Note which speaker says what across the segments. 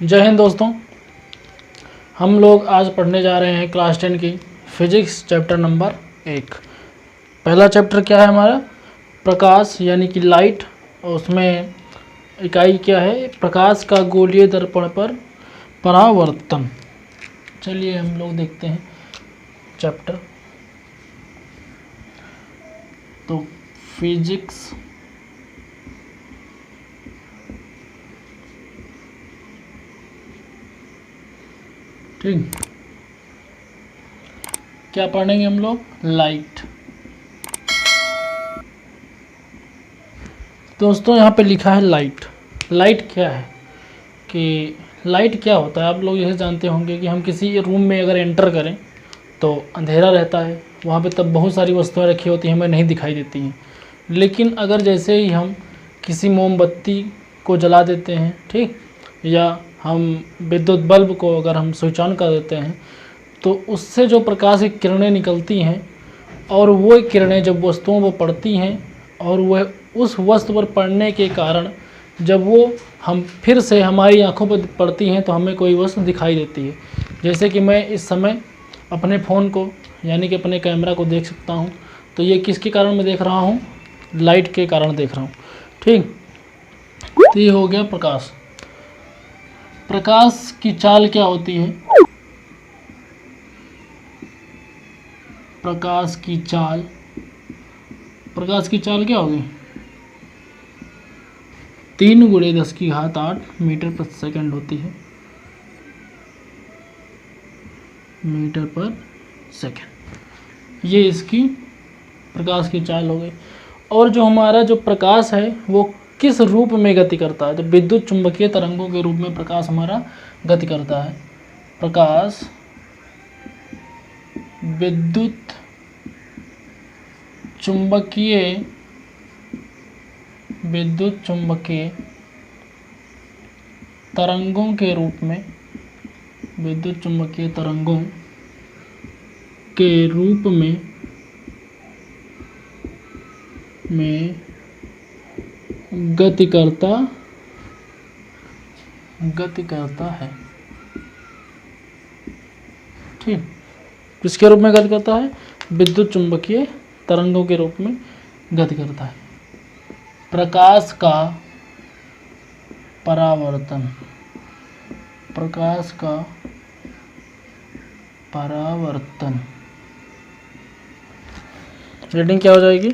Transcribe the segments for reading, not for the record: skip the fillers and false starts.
Speaker 1: जय हिंद दोस्तों। हम लोग आज पढ़ने जा रहे हैं क्लास 10 की फिजिक्स चैप्टर नंबर 1। पहला चैप्टर क्या है हमारा? प्रकाश यानी कि लाइट। और उसमें इकाई क्या है? प्रकाश का गोलीय दर्पण पर परावर्तन। चलिए हम लोग देखते हैं चैप्टर। तो फिजिक्स ठीक, क्या पढ़ेंगे हम लोग? लाइट। दोस्तों यहाँ पे लिखा है लाइट। लाइट क्या है कि लाइट क्या होता है? आप लोग यह जानते होंगे कि हम किसी रूम में अगर एंटर करें तो अंधेरा रहता है, वहाँ पे तब बहुत सारी वस्तुएं रखी होती हैं, हमें नहीं दिखाई देती हैं। लेकिन अगर जैसे ही हम किसी मोमबत्ती को जला देते हैं, ठीक, या हम विद्युत बल्ब को अगर हम स्विच ऑन कर देते हैं तो उससे जो प्रकाश की किरणें निकलती हैं और वो किरणें जब वस्तुओं पर पड़ती हैं और वह उस वस्तु पर पड़ने के कारण जब वो हम फिर से हमारी आंखों पर पड़ती हैं तो हमें कोई वस्तु दिखाई देती है। जैसे कि मैं इस समय अपने फ़ोन को यानी कि अपने कैमरा को देख सकता हूँ, तो ये किसके कारण मैं देख रहा हूँ? लाइट के कारण देख रहा हूँ। ठीक, तो ये हो गया प्रकाश। प्रकाश की चाल क्या होती है? प्रकाश की चाल क्या होगी? 3 × 10⁸ मीटर प्रति सेकंड होती है, मीटर पर सेकंड। ये इसकी प्रकाश की चाल हो गई। और जो हमारा जो प्रकाश है वो किस रूप में गति करता है? तो विद्युत चुंबकीय तरंगों के रूप में प्रकाश हमारा गति करता है। प्रकाश विद्युत चुंबकीय तरंगों के रूप में, विद्युत चुंबकीय तरंगों के रूप में गति करता है। ठीक, किसके रूप में गति करता है? विद्युत चुंबकीय तरंगों के रूप में गति करता है। प्रकाश का परावर्तन, रीडिंग क्या हो जाएगी?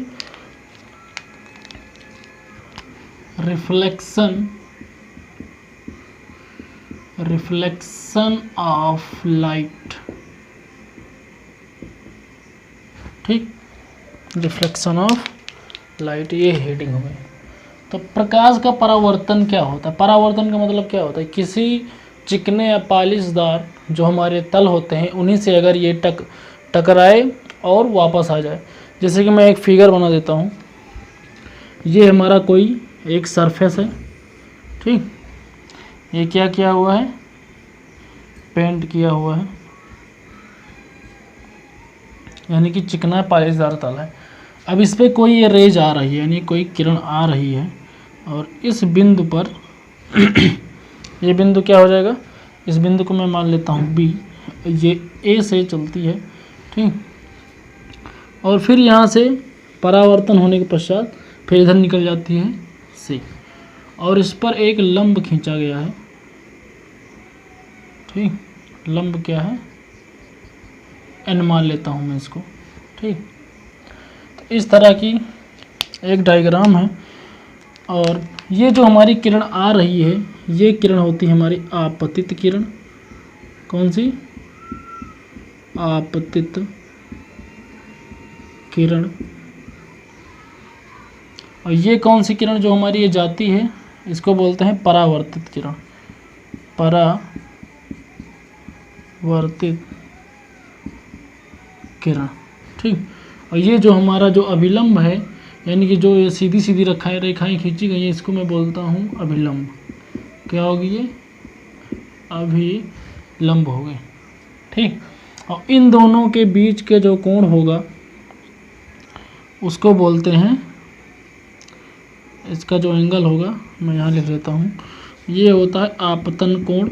Speaker 1: Reflection of light. ठीक, रिफ्लेक्शन ऑफ लाइट, ये हेडिंग हो गई। तो प्रकाश का परावर्तन क्या होता है? परावर्तन का मतलब क्या होता है? किसी चिकने या पॉलिशदार जो हमारे तल होते हैं उन्हीं से अगर ये टकराए और वापस आ जाए। जैसे कि मैं एक फिगर बना देता हूँ। ये हमारा कोई एक सरफेस है, ठीक, ये क्या किया हुआ है? पेंट किया हुआ है, यानी कि चिकना पॉलिशदार तल है। अब इस पर कोई ये रेज आ रही है, यानी कोई किरण आ रही है, और इस बिंदु पर ये बिंदु क्या हो जाएगा? इस बिंदु को मैं मान लेता हूँ बी। ये ए से चलती है, ठीक, और फिर यहाँ से परावर्तन होने के पश्चात फिर इधर निकल जाती है सी, और इस पर एक लंब खींचा गया है। ठीक, लंब क्या है? एन मान लेता हूँ मैं इसको। ठीक, तो इस तरह की एक डायग्राम है। और ये जो हमारी किरण आ रही है, ये किरण होती है हमारी आपतित किरण। कौन सी? आपतित किरण। और ये कौन सी किरण जो हमारी ये जाती है, इसको बोलते हैं परावर्तित किरण। परावर्तित किरण। ठीक, और ये जो हमारा जो अभिलंब है, यानी कि जो ये सीधी सीधी रेखाएं खींची गई है, इसको मैं बोलता हूँ अभिलंब। क्या होगी ये? अभिलंब हो गए। ठीक, और इन दोनों के बीच के जो कोण होगा उसको बोलते हैं, इसका जो एंगल होगा मैं यहाँ लिख देता हूँ, ये होता है आपतन कोण,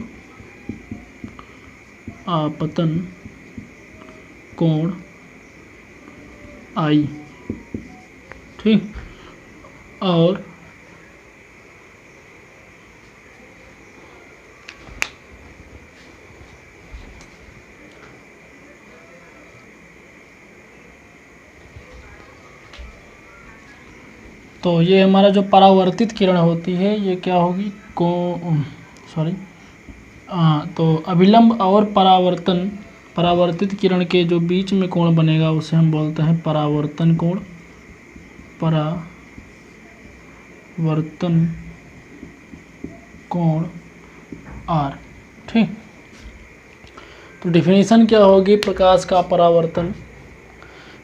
Speaker 1: आपतन कोण आई, ठीक। और तो ये हमारा जो परावर्तित किरण होती है ये क्या होगी, तो अभिलंब और परावर्तित किरण के जो बीच में कोण बनेगा उसे हम बोलते हैं परावर्तन कोण, परावर्तन कोण आर, ठीक। तो डिफिनीशन क्या होगी प्रकाश का परावर्तन,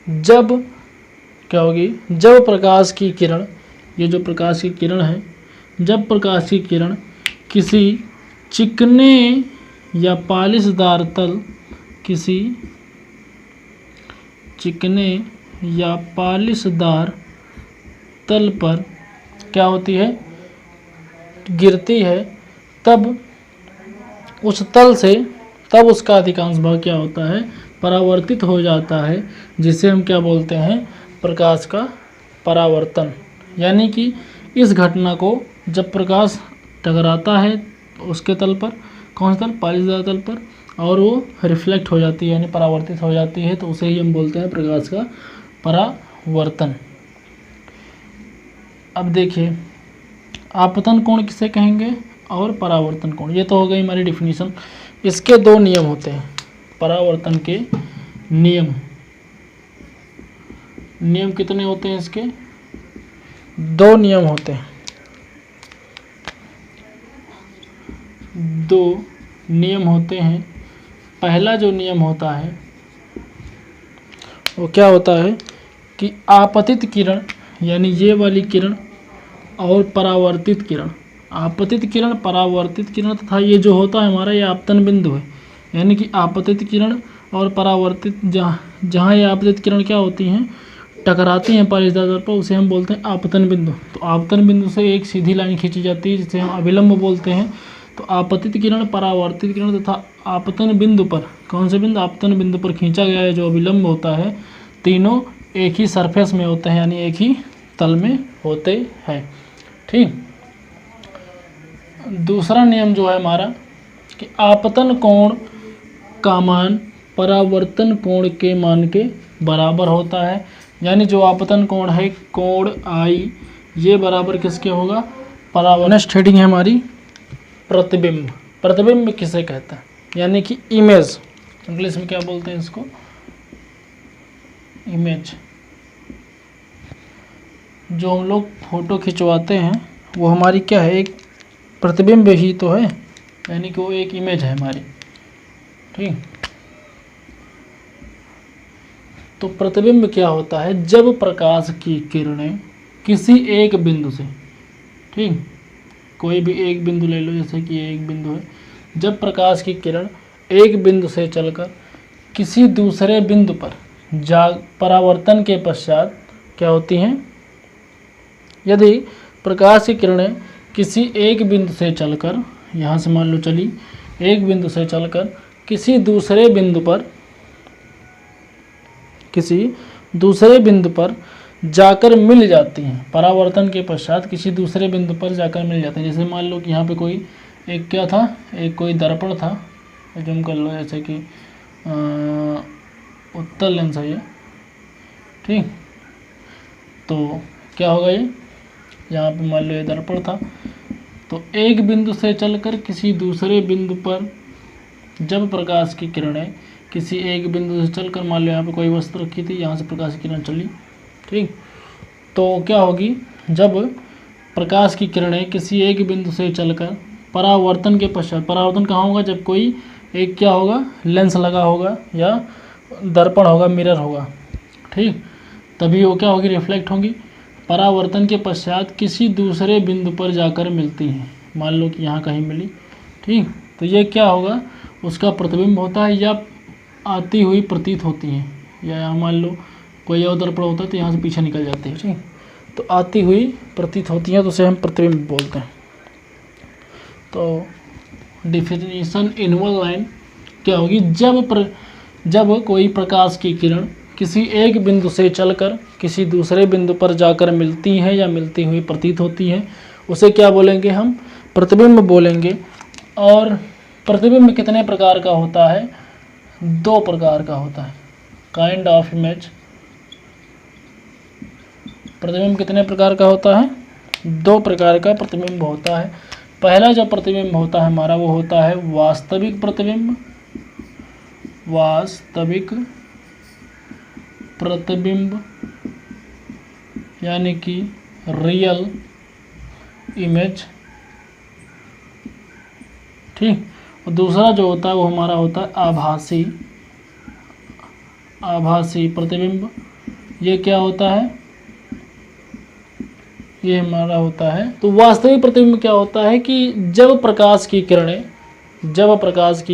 Speaker 1: जब क्या होगी, जब प्रकाश की किरण, ये जो प्रकाश की किरण है, जब प्रकाश की किरण किसी चिकने या पालिशदार तल, किसी चिकने या पालिशदार तल पर क्या होती है, गिरती है, तब उस तल से, तब उसका अधिकांश भाग क्या होता है, परावर्तित हो जाता है, जिसे हम क्या बोलते हैं, प्रकाश का परावर्तन। यानी कि इस घटना को जब प्रकाश टकराता है उसके तल पर, कौन सा तल, पालिशदार तल पर, और वो रिफ्लेक्ट हो जाती है यानी परावर्तित हो जाती है, तो उसे ही हम बोलते हैं प्रकाश का परावर्तन। अब देखिए आपतन कोण किसे कहेंगे और परावर्तन कोण, ये तो हो गई हमारी डिफिनीशन। इसके दो नियम होते हैं, परावर्तन के नियम, नियम कितने होते हैं इसके, दो नियम होते हैं, दो नियम होते हैं। पहला जो नियम होता है वो क्या होता है कि आपतित किरण यानी ये वाली किरण और परावर्तित किरण, आपतित किरण, परावर्तित किरण तथा ये जो होता है हमारा ये आपतन बिंदु है, यानी कि आपतित किरण और परावर्तित, जहाँ ये आपतित किरण क्या होती हैं, टकराती हैं पालिशदार तल पर, उसे हम बोलते हैं आपतन बिंदु। तो आपतन बिंदु से एक सीधी लाइन खींची जाती है जिसे हम अभिलंब बोलते हैं। तो आपतित किरण, परावर्तित किरण तथा आपतन बिंदु पर, कौन से बिंदु, आपतन बिंदु पर खींचा गया है जो अभिलंब होता है, तीनों एक ही सरफेस में होते हैं यानी एक ही तल में होते हैं, ठीक। दूसरा नियम जो है हमारा कि आपतन कोण का मान परावर्तन कोण के मान के बराबर होता है, यानी जो आपतन कोण है कोण आई, ये बराबर किसके होगा, परावर्तन। नेक्स्ट हेडिंग है हमारी प्रतिबिंब। प्रतिबिंब किसे कहते हैं, यानी कि इमेज, इंग्लिश में क्या बोलते हैं इसको, इमेज। जो हम लोग फोटो खिंचवाते हैं वो हमारी क्या है, एक प्रतिबिंब ही तो है, यानी कि वो एक इमेज है हमारी, ठीक। तो प्रतिबिंब क्या होता है, जब प्रकाश की किरणें किसी एक बिंदु से, ठीक, कोई भी एक बिंदु ले लो, जैसे कि ये एक बिंदु है, जब प्रकाश की किरण एक बिंदु से चलकर किसी दूसरे बिंदु पर परावर्तन के पश्चात क्या होती हैं, यदि प्रकाश की किरणें किसी एक बिंदु से चलकर, यहाँ से मान लो चली, एक बिंदु से चलकर किसी दूसरे बिंदु पर जाकर मिल जाती हैं, परावर्तन के पश्चात किसी दूसरे बिंदु पर जाकर मिल जाते हैं। जैसे मान लो कि यहाँ पे कोई एक क्या था, एक कोई दर्पण था, जूम कर लो, जैसे कि उत्तल लेंस है ये, ठीक। तो क्या होगा, ये यहाँ पे मान लो ये दर्पण था, तो एक बिंदु से चलकर किसी दूसरे बिंदु पर जब प्रकाश की किरणें किसी एक बिंदु से चलकर, मान लो यहाँ पे कोई वस्तु रखी थी, यहाँ से प्रकाश की किरण चली, ठीक। तो क्या होगी, जब प्रकाश की किरणें किसी एक बिंदु से चलकर परावर्तन के पश्चात, परावर्तन कहाँ होगा, जब कोई एक क्या होगा, लेंस लगा होगा या दर्पण होगा, मिरर होगा, ठीक, तभी वो क्या होगी, रिफ्लेक्ट होंगी। परावर्तन के पश्चात किसी दूसरे बिंदु पर जाकर मिलती हैं, मान लो कि यहाँ कहीं मिली, ठीक। तो ये क्या होगा, उसका प्रतिबिंब होता है या आती हुई प्रतीत होती हैं, या यहाँ मान लो कोई और दर्पण होता है तो यहाँ से पीछे निकल जाती है, ठीक। तो आती हुई प्रतीत होती हैं तो उसे हम प्रतिबिंब बोलते हैं। तो डिफिनीशन इनवल लाइन क्या होगी, जब कोई प्रकाश की किरण किसी एक बिंदु से चलकर किसी दूसरे बिंदु पर जाकर मिलती है या मिलती हुई प्रतीत होती है, उसे क्या बोलेंगे हम, प्रतिबिंब बोलेंगे। और प्रतिबिंब कितने प्रकार का होता है, 2 प्रकार का होता है। काइंड ऑफ इमेज, प्रतिबिंब कितने प्रकार का होता है, 2 प्रकार का प्रतिबिंब होता है। पहला जो प्रतिबिंब होता है हमारा वो होता है वास्तविक प्रतिबिंब, वास्तविक प्रतिबिंब यानी कि रियल इमेज, ठीक। और दूसरा जो होता है वो हमारा होता है आभासी प्रतिबिंब। ये क्या होता है, ये हमारा होता है। तो वास्तविक प्रतिबिंब क्या होता है कि जब प्रकाश की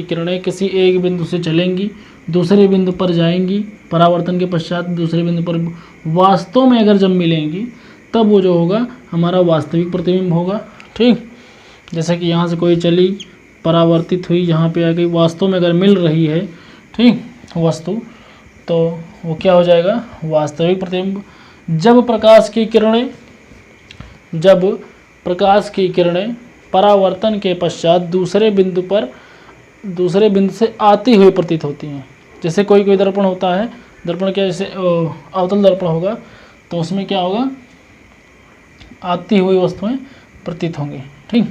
Speaker 1: किरणें किसी एक बिंदु से चलेंगी, दूसरे बिंदु पर जाएंगी, परावर्तन के पश्चात दूसरे बिंदु पर वास्तव में अगर जब मिलेंगी, तब वो जो होगा हमारा वास्तविक प्रतिबिंब होगा, ठीक। जैसे कि यहाँ से कोई चली, परावर्तित हुई, यहाँ पे आ गई, वास्तव में अगर मिल रही है, ठीक, वस्तु, तो वो क्या हो जाएगा, वास्तविक प्रतिबिंब। जब प्रकाश की किरणें परावर्तन के पश्चात दूसरे बिंदु से आती हुई प्रतीत होती हैं। जैसे कोई दर्पण होता है, दर्पण क्या, जैसे अवतल दर्पण होगा, तो उसमें क्या होगा, आती हुई वस्तुएं प्रतीत होंगी, ठीक।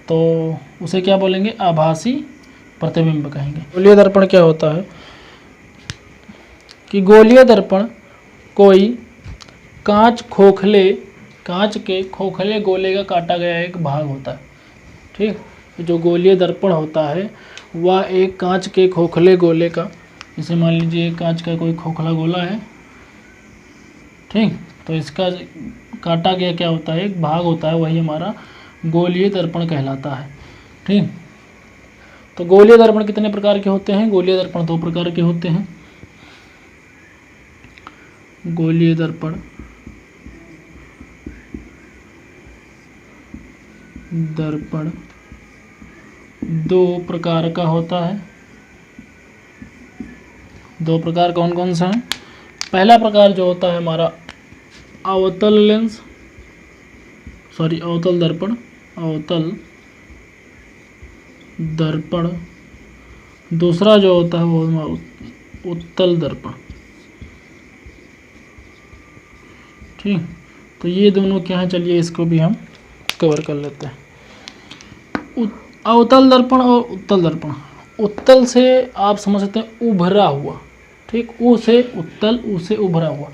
Speaker 1: तो उसे क्या बोलेंगे, आभासी प्रतिबिंब कहेंगे। गोलीय दर्पण क्या होता है कि गोलीय दर्पण कोई कांच के खोखले गोले का काटा गया एक भाग होता है, ठीक। जो गोलीय दर्पण होता है वह एक कांच के खोखले गोले का, जैसे मान लीजिए कांच का कोई खोखला गोला है, ठीक, तो इसका काटा गया क्या होता है, एक भाग होता है, वही हमारा गोलीय दर्पण कहलाता है, ठीक। तो गोलीय दर्पण कितने प्रकार के होते हैं, गोलीय दर्पण 2 प्रकार के होते हैं। गोलीय दर्पण दर्पण 2 प्रकार का होता है। 2 प्रकार कौन कौन सा है, पहला प्रकार जो होता है हमारा अवतल दर्पण। दूसरा जो होता है वो उत्तल दर्पण, ठीक। तो ये दोनों क्या है, चलिए इसको भी हम कवर कर लेते हैं। अवतल दर्पण और उत्तल दर्पण। उत्तल से आप समझ सकते हैं उभरा हुआ, ठीक, ऊ से उत्तल, ऊ से उभरा हुआ।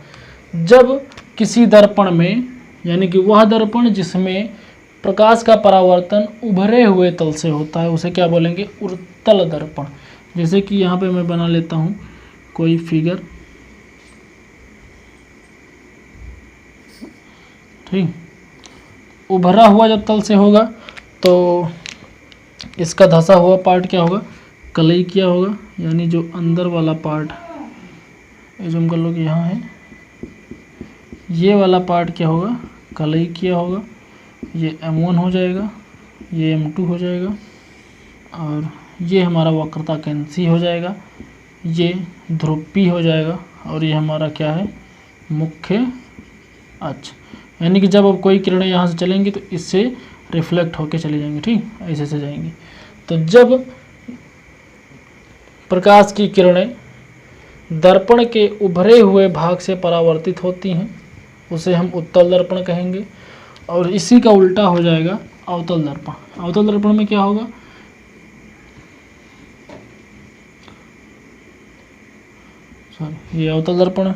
Speaker 1: जब किसी दर्पण में, यानी कि वह दर्पण जिसमें प्रकाश का परावर्तन उभरे हुए तल से होता है, उसे क्या बोलेंगे, उत्तल दर्पण। जैसे कि यहाँ पे मैं बना लेता हूँ कोई फिगर, ठीक। उभरा हुआ जब तल से होगा तो इसका धंसा हुआ पार्ट क्या होगा, कलई किया होगा, यानी जो अंदर वाला पार्ट, ये जो हम कर लोग यहाँ है, ये वाला पार्ट क्या होगा, कलई किया होगा। ये M1 हो जाएगा, ये M2 हो जाएगा, और ये हमारा वक्रता कैंसी हो जाएगा, ये ध्रुव P हो जाएगा, और ये हमारा क्या है, मुख्य अक्ष। यानी कि जब अब कोई किरणें यहाँ से चलेंगी तो इससे रिफ्लेक्ट होके चली जाएंगी, ठीक, ऐसे से जाएंगी। तो जब प्रकाश की किरणें दर्पण के उभरे हुए भाग से परावर्तित होती हैं, उसे हम उत्तल दर्पण कहेंगे। और इसी का उल्टा हो जाएगा अवतल दर्पण। अवतल दर्पण में क्या होगा, ये अवतल दर्पण है,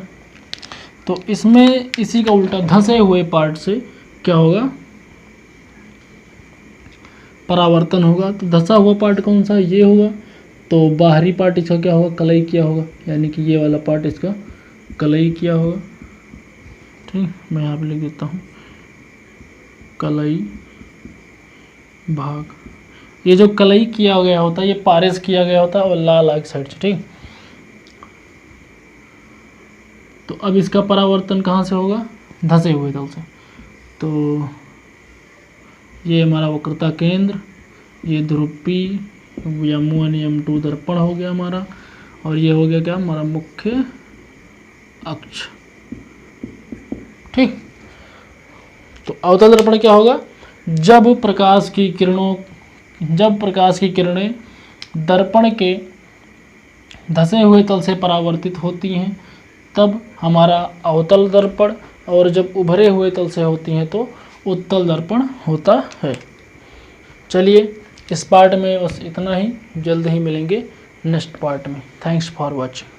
Speaker 1: तो इसमें इसी का उल्टा धंसे हुए पार्ट से क्या होगा, परावर्तन होगा। तो धंसा हुआ पार्ट कौन सा, ये होगा। तो बाहरी पार्ट इसका क्या होगा, कलई किया होगा, यानी कि ये वाला पार्ट इसका कलई किया होगा, ठीक। मैं यहाँ पे लिख देता हूँ कलई भाग। ये जो कलई किया गया होता है ये पारिश किया गया होता है और लाल आग साइड से, ठीक। तो अब इसका परावर्तन कहाँ से होगा, धंसे हुए तल से। तो ये हमारा वक्रता केंद्र, ये ध्रुव P, M1 M2 दर्पण हो गया हमारा, और ये हो गया क्या हमारा मुख्य अक्ष। ठीक, तो अवतल दर्पण क्या होगा, जब प्रकाश की किरणें दर्पण के धंसे हुए तल से परावर्तित होती हैं तब हमारा अवतल दर्पण, और जब उभरे हुए तल से होती हैं तो उत्तल दर्पण होता है। चलिए इस पार्ट में बस इतना ही, जल्द ही मिलेंगे नेक्स्ट पार्ट में। Thanks for watching.